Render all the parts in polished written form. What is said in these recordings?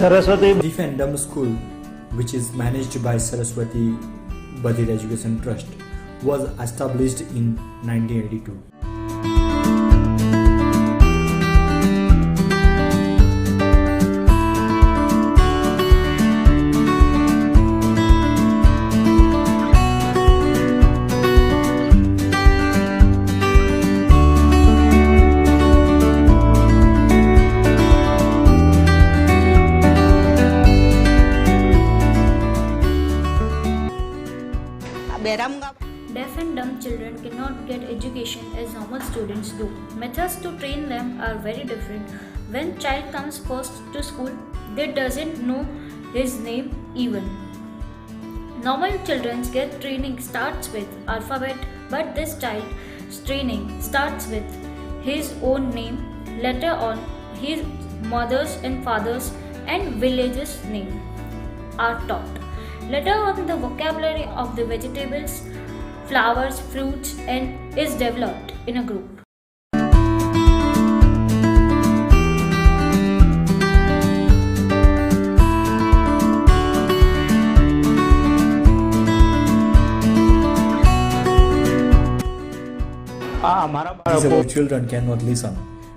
Saraswati Deaf and Dumb School, which is managed by Saraswati Badir Education Trust, was established in 1982. Deaf and dumb children cannot get education as normal students do. Methods to train them are very different. When child comes first to school, they doesn't know his name even. Normal children get training starts with alphabet, but this child's training starts with his own name, later on his mother's and father's and village's name are taught. Later on, the vocabulary of the vegetables, flowers, fruits, and is developed in a group. Disabled children cannot listen.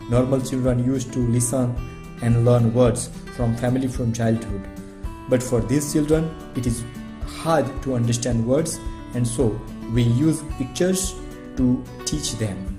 Normal children used to listen and learn words from family from childhood. But for these children, it is hard to understand words, and so we use pictures to teach them.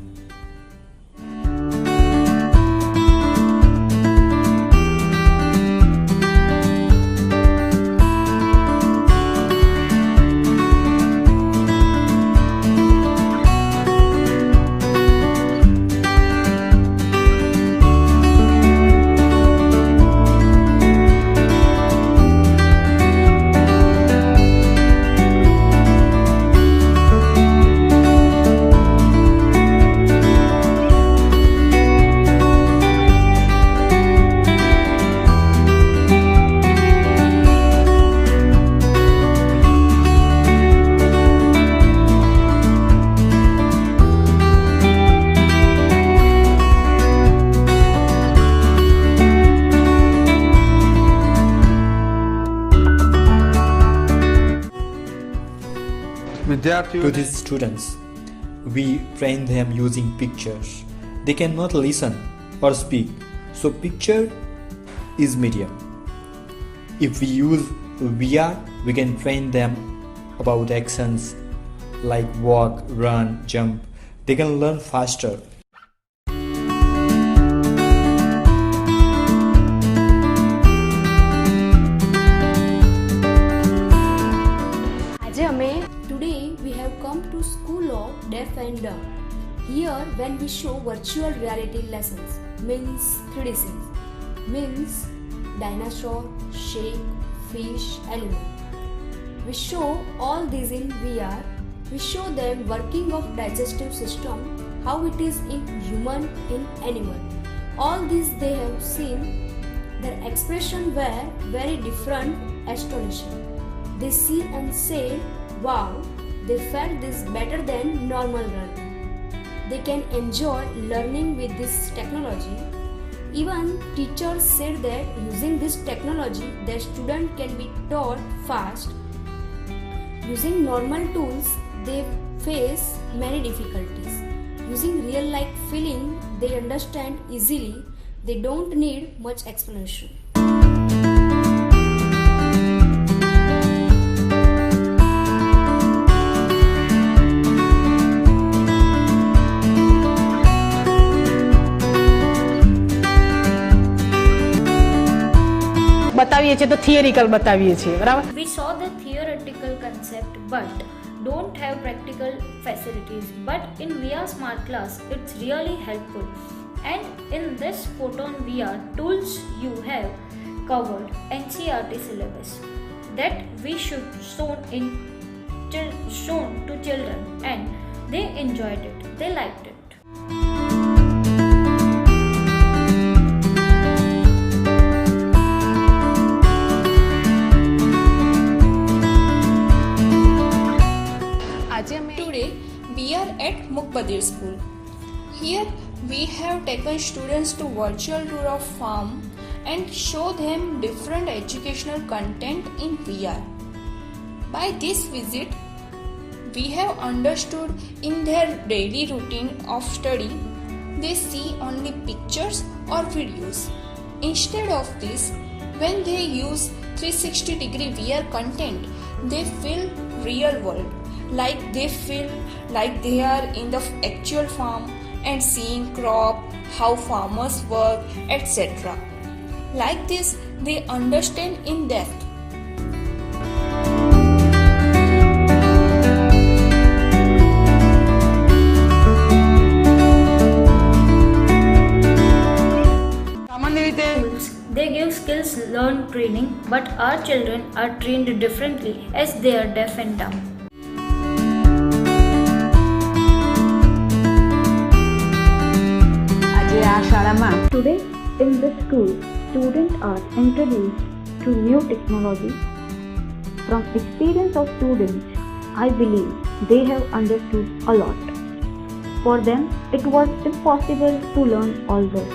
To these students, we train them using pictures. They cannot listen or speak, so picture is medium. If we use VR, we can train them about actions like walk, run, jump. They can learn faster. Today we have come to School of Deaf and Dumb. Here when we show virtual reality lessons, means 3D scenes, means dinosaur, shake, fish, animal. We show all these in VR. We show them working of digestive system, how it is in human, in animal. All these they have seen. Their expression were very different, astonishing. They see and say, wow, they felt this better than normal learning. They can enjoy learning with this technology. Even teachers said that using this technology, their student can be taught fast. Using normal tools, they face many difficulties. Using real-like feeling, they understand easily. They don't need much explanation. बताવીએ છીએ તો theoretical बताવીએ છીએ બરાબર. We saw the theoretical concept but don't have practical facilities. But in VR Smart Class, it's really helpful. And in this Photon VR tools you have covered NCERT syllabus that we should shown to children, and they enjoyed it. They liked it. Today we are at Mukbadir School. Here we have taken students to virtual tour of farm and show them different educational content in VR. By this visit, we have understood in their daily routine of study, they see only pictures or videos. Instead of this, when they use 360-degree VR content, they feel real world, like they feel like they are in the actual farm and seeing crop, how farmers work, etc. Like this, they understand in depth. They give skills learn training, but our children are trained differently as they are deaf and dumb. Today in this school, students are introduced to new technology. From experience of students, I believe they have understood a lot. For them, it was impossible to learn all this.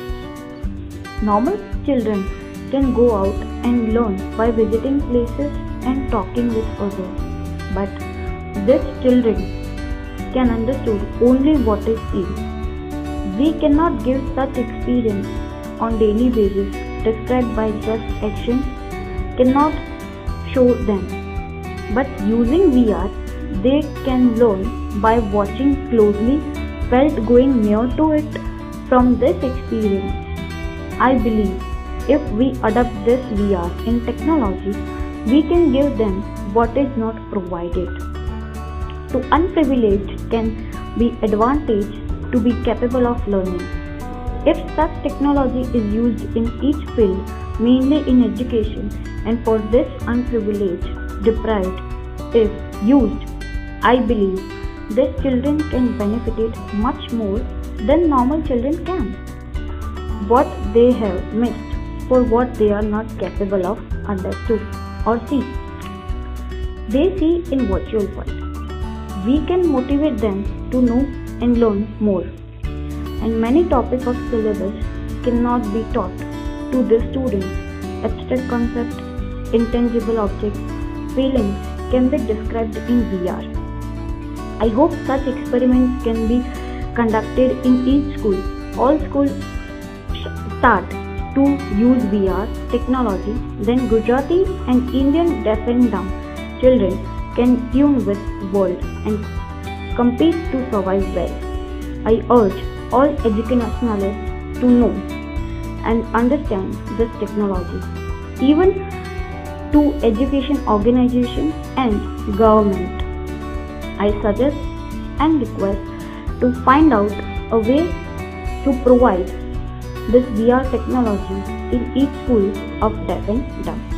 Normal children can go out and learn by visiting places and talking with others. But these children can understand only what is seen. We cannot give such experience on daily basis described by just actions, cannot show them. But using VR, they can learn by watching closely, felt going near to it. From this experience, I believe if we adopt this VR in technology, we can give them what is not provided. To unprivileged can be advantaged to be capable of learning. If such technology is used in each field, mainly in education, and for this unprivileged, deprived, if used, I believe these children can benefit it much more than normal children can. What they have missed for what they are not capable of understood or see. They see in virtual world. We can motivate them to know and learn more. And many topics of syllabus cannot be taught to the students. Abstract concepts, intangible objects, feelings can be described in VR. I hope such experiments can be conducted in each school. All schools start to use VR technology, then Gujarati and Indian deaf and dumb children can tune with world and compete to survive well. I urge all educationalists to know and understand this technology, even to education organizations and government. I suggest and request to find out a way to provide this VR technology in each school of deaf and dumb.